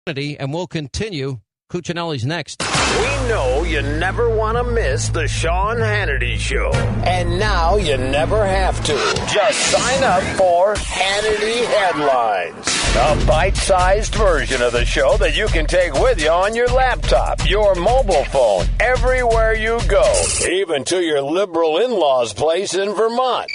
Hannity, and we'll continue. Cuccinelli's next. We know you never want to miss the Sean Hannity Show. And now you never have to. Just sign up for Hannity Headlines. A bite-sized version of the show that you can take with you on your laptop, your mobile phone, everywhere you go. Even to your liberal in-laws' place in Vermont.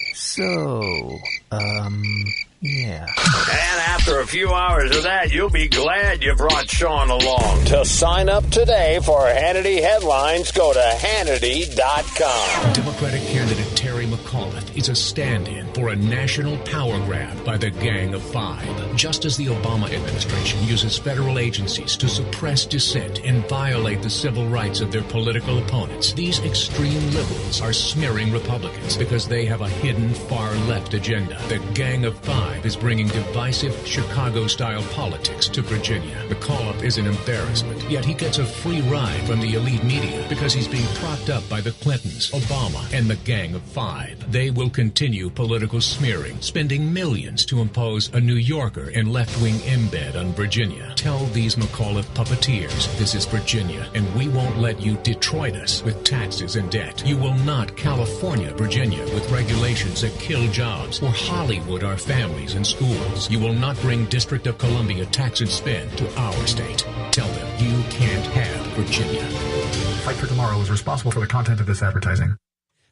Yeah. And after a few hours of that, you'll be glad you brought Sean along. To sign up today for Hannity Headlines, go to Hannity.com. Democratic candidate Terry McAuliffe is a stand-in for a national power grab by the Gang of Five. Just as the Obama administration uses federal agencies to suppress dissent and violate the civil rights of their political opponents, these extreme liberals are smearing Republicans because they have a hidden far-left agenda. The Gang of Five is bringing divisive Chicago-style politics to Virginia. McAuliffe is an embarrassment, yet he gets a free ride from the elite media because he's being propped up by the Clintons, Obama, and the Gang of Five. They will continue political smearing, spending millions to impose a New Yorker and left-wing embed on Virginia. Tell these McAuliffe puppeteers this is Virginia, and we won't let you Detroit us with taxes and debt. You will not California Virginia with regulations that kill jobs, or Hollywood our families and schools. You will not bring District of Columbia tax and spend to our state. Tell them you can't have Virginia. Fight for Tomorrow is responsible for the content of this advertising.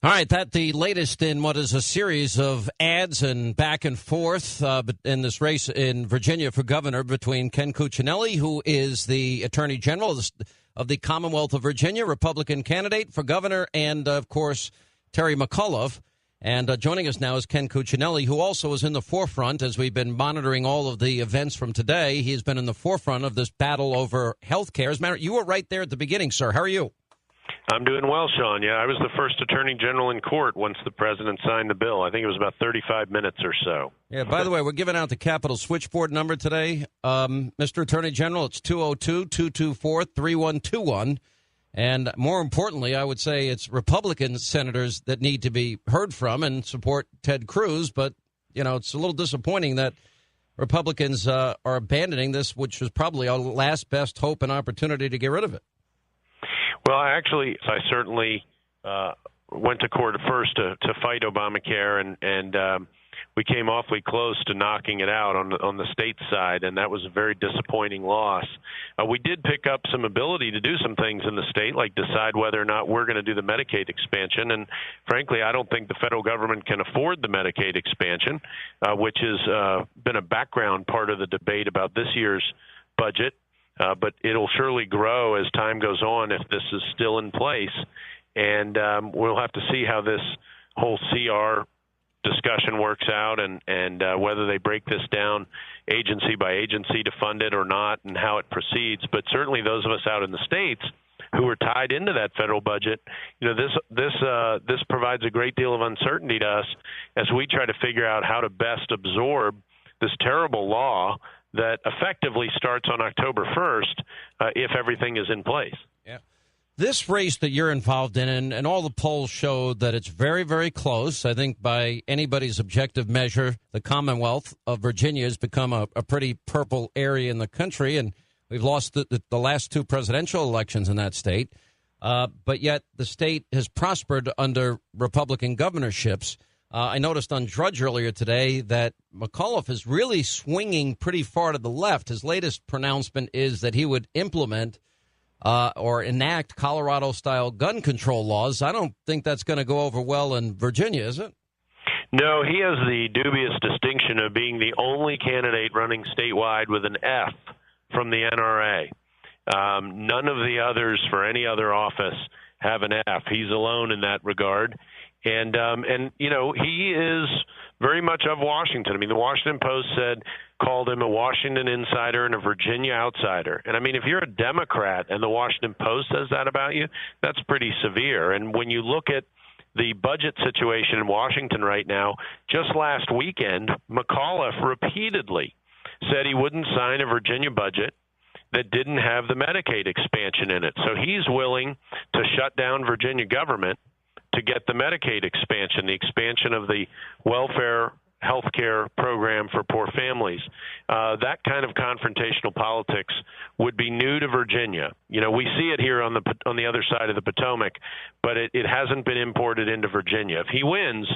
All right, that the latest in what is a series of ads and back and forth in this race in Virginia for governor between Ken Cuccinelli, who is the Attorney General of the Commonwealth of Virginia, Republican candidate for governor, and, of course, Terry McAuliffe. And joining us now is Ken Cuccinelli, who also is in the forefront as we've been monitoring all of the events from today. He's been in the forefront of this battle over health care. As a matter, you were right there at the beginning, sir. How are you? I'm doing well, Sean. Yeah, I was the first attorney general in court once the president signed the bill. I think it was about 35 minutes or so. Yeah, by the way, we're giving out the Capitol switchboard number today. Mr. Attorney General, it's 202-224-3121. And more importantly, I would say it's Republican senators that need to be heard from and support Ted Cruz. But, you know, it's a little disappointing that Republicans are abandoning this, which was probably our last best hope and opportunity to get rid of it. Well, I certainly went to court first to fight Obamacare, and we came awfully close to knocking it out on the state side, and that was a very disappointing loss. We did pick up some ability to do some things in the state, like decide whether or not we're going to do the Medicaid expansion. And frankly, I don't think the federal government can afford the Medicaid expansion, which has been a background part of the debate about this year's budget. But it'll surely grow as time goes on if this is still in place. And we'll have to see how this whole CR discussion works out and whether they break this down agency by agency to fund it or not and how it proceeds. But certainly those of us out in the states who are tied into that federal budget, you know, this provides a great deal of uncertainty to us as we try to figure out how to best absorb this terrible law that effectively starts on October 1st if everything is in place. Yeah. This race that you're involved in, and all the polls show that it's very, very close. I think by anybody's objective measure, the Commonwealth of Virginia has become a pretty purple area in the country, and we've lost the last two presidential elections in that state. But yet the state has prospered under Republican governorships. I noticed on Drudge earlier today that McAuliffe is really swinging pretty far to the left. His latest pronouncement is that he would implement or enact Colorado-style gun control laws. I don't think that's going to go over well in Virginia, is it? No, he has the dubious distinction of being the only candidate running statewide with an F from the NRA. None of the others for any other office have an F. He's alone in that regard. And you know, he is very much of Washington. I mean, the Washington Post called him a Washington insider and a Virginia outsider. And I mean, if you're a Democrat and the Washington Post says that about you, that's pretty severe. And when you look at the budget situation in Washington right now, just last weekend, McAuliffe repeatedly said he wouldn't sign a Virginia budget that didn't have the Medicaid expansion in it. So he's willing to shut down Virginia government to get the Medicaid expansion, the expansion of the welfare health care program for poor families. That kind of confrontational politics would be new to Virginia. We see it here on the other side of the Potomac, but it hasn't been imported into Virginia. If he wins,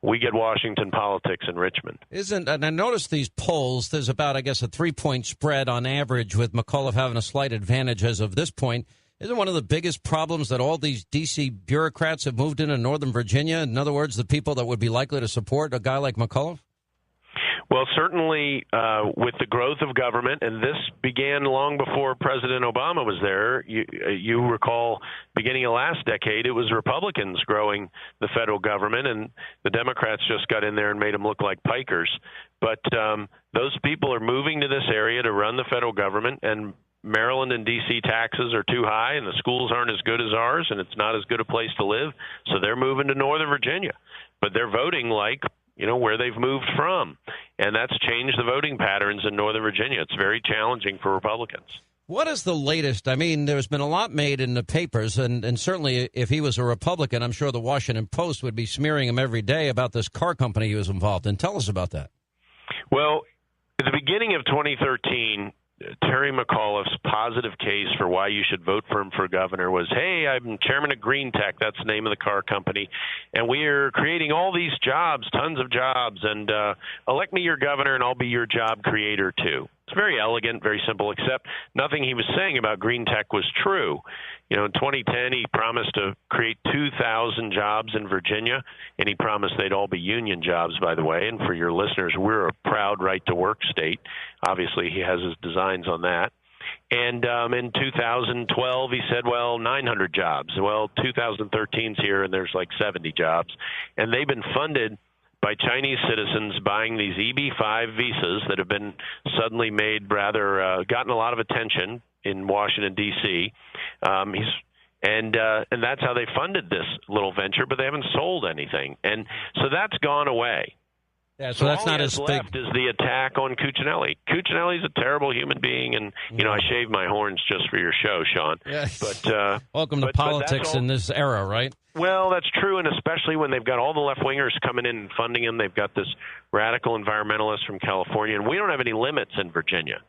we get Washington politics in Richmond. And I noticed these polls, there's about, I guess, a 3-point spread on average with McAuliffe having a slight advantage as of this point. Isn't one of the biggest problems that all these D.C. bureaucrats have moved into Northern Virginia? In other words, the people that would be likely to support a guy like McAuliffe? Well, certainly with the growth of government, and this began long before President Obama was there. You recall, beginning of last decade, it was Republicans growing the federal government, and the Democrats just got in there and made them look like pikers. But those people are moving to this area to run the federal government, and Maryland and D.C. taxes are too high, and the schools aren't as good as ours, and it's not as good a place to live, so they're moving to Northern Virginia. But they're voting like where they've moved from. And that's changed the voting patterns in Northern Virginia. It's very challenging for Republicans. What is the latest? I mean, there's been a lot made in the papers, and certainly if he was a Republican, I'm sure the Washington Post would be smearing him every day about this car company he was involved in. Tell us about that. Well, at the beginning of 2013, Terry McAuliffe's positive case for why you should vote for him for governor was, hey, I'm chairman of Green Tech, that's the name of the car company, and we're creating all these jobs, tons of jobs, and elect me your governor and I'll be your job creator too. It's very elegant, very simple, except nothing he was saying about Green Tech was true. In 2010, he promised to create 2,000 jobs in Virginia, and he promised they'd all be union jobs, by the way. And for your listeners, we're a proud right-to-work state. Obviously, he has his designs on that. And in 2012, he said, 900 jobs. Well, 2013's here, and there's like 70 jobs. And they've been funded by Chinese citizens buying these EB-5 visas that have been suddenly made gotten a lot of attention in Washington, D.C. And that's how they funded this little venture, but they haven't sold anything. And so that's gone away. Yeah, so that's not as big. Left is the attack on Cuccinelli. Cuccinelli's a terrible human being, and I shave my horns just for your show, Sean. Yes. But welcome to politics in this era, right? Well, that's true, and especially when they've got all the left-wingers coming in and funding them. They've got this radical environmentalist from California, and we don't have any limits in Virginia.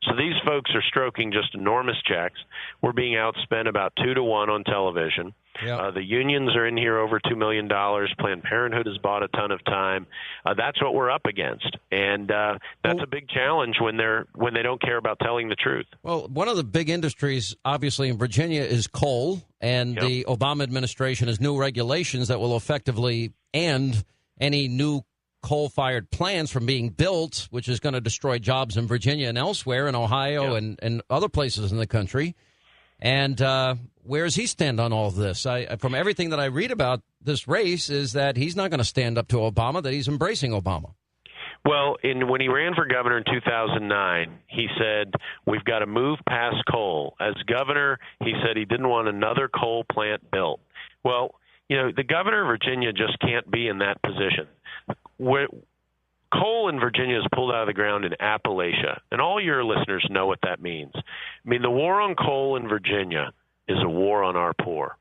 So these folks are stroking just enormous checks. We're being outspent about 2-to-1 on television. Yep. The unions are in here over $2 million. Planned Parenthood has bought a ton of time. That's what we're up against, and that's a big challenge when they don't care about telling the truth. Well, one of the big industries, obviously, in Virginia is coal, and the Obama administration has new regulations that will effectively end any new coal-fired plants from being built, which is going to destroy jobs in Virginia and elsewhere, in Ohio and other places in the country. And where does he stand on all of this? From everything that I read about this race is that he's not going to stand up to Obama, that he's embracing Obama. Well, when he ran for governor in 2009, he said, we've got to move past coal. As governor, he said he didn't want another coal plant built. Well, the governor of Virginia just can't be in that position. Coal in Virginia is pulled out of the ground in Appalachia, and all your listeners know what that means. I mean, the war on coal in Virginia is a war on our poor,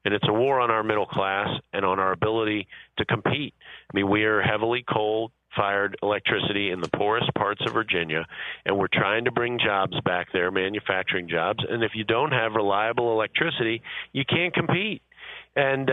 and it's a war on our middle class and on our ability to compete. I mean, we are heavily coal-fired electricity in the poorest parts of Virginia, and we're trying to bring jobs back there, manufacturing jobs, and if you don't have reliable electricity, you can't compete. And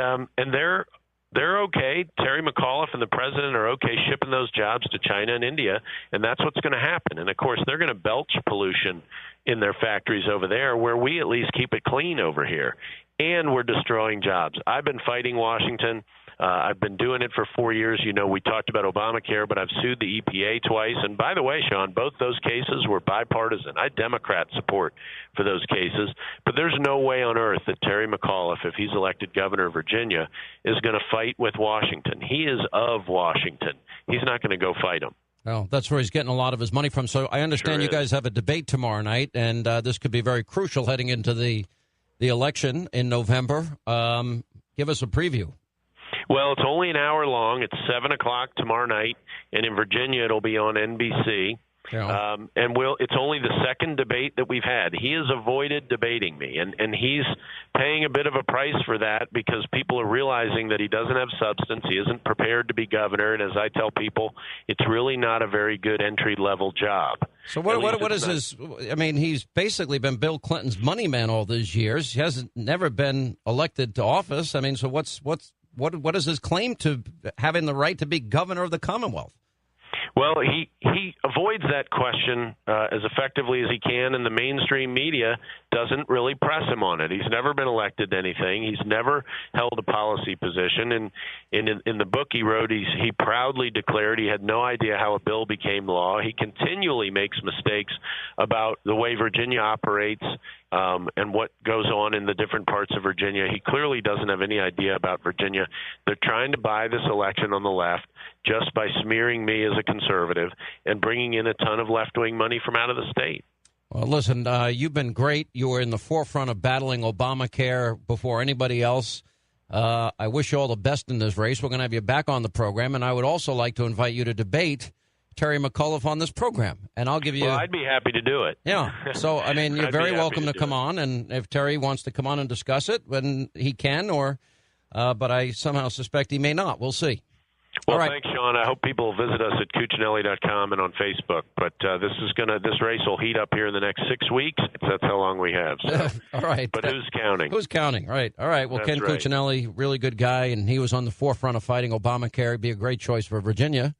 they're okay. Terry McAuliffe and the president are okay shipping those jobs to China and India, and that's what's going to happen. And, of course, they're going to belch pollution in their factories over there, where we at least keep it clean over here. And we're destroying jobs. I've been fighting Washington. I've been doing it for 4 years. We talked about Obamacare, but I've sued the EPA twice. And by the way, Sean, both those cases were bipartisan. I had Democrat support for those cases. But there's no way on earth that Terry McAuliffe, if he's elected governor of Virginia, is going to fight with Washington. He is of Washington. He's not going to go fight him. Well, that's where he's getting a lot of his money from. So I understand you guys have a debate tomorrow night, and this could be very crucial heading into the election in November. Give us a preview. Well, it's only an hour long. It's 7 o'clock tomorrow night, and in Virginia it'll be on NBC. Yeah. And it's only the second debate that we've had. He has avoided debating me, and he's paying a bit of a price for that because people are realizing that he doesn't have substance. He isn't prepared to be governor, and as I tell people, it's really not a very good entry-level job. So what is his? I mean, he's basically been Bill Clinton's money man all these years. He hasn't never been elected to office. I mean, so what is his claim to having the right to be governor of the Commonwealth? Well, he avoids that question as effectively as he can, and the mainstream media doesn't really press him on it. He's never been elected to anything. He's never held a policy position. And in the book he wrote, he proudly declared he had no idea how a bill became law. He continually makes mistakes about the way Virginia operates and what goes on in the different parts of Virginia. He clearly doesn't have any idea about Virginia. They're trying to buy this election on the left just by smearing me as a conservative and bringing in a ton of left-wing money from out of the state. Well, listen, you've been great. You were in the forefront of battling Obamacare before anybody else. I wish you all the best in this race. We're going to have you back on the program, and I would also like to invite you to debate Terry McAuliffe on this program, and I'll give you. Well, I'd be happy to do it. Yeah. So, I mean, you're very welcome to come on, and if Terry wants to come on and discuss it, then he can, but I somehow suspect he may not. We'll see. Well, all right. Thanks, Sean. I hope people will visit us at Cuccinelli.com and on Facebook. But this race will heat up here in the next 6 weeks. That's how long we have. So. All right. But who's counting? Who's counting? Right. All right. Well, That's Ken right. Cuccinelli, really good guy, and he was on the forefront of fighting Obamacare. He'd be a great choice for Virginia.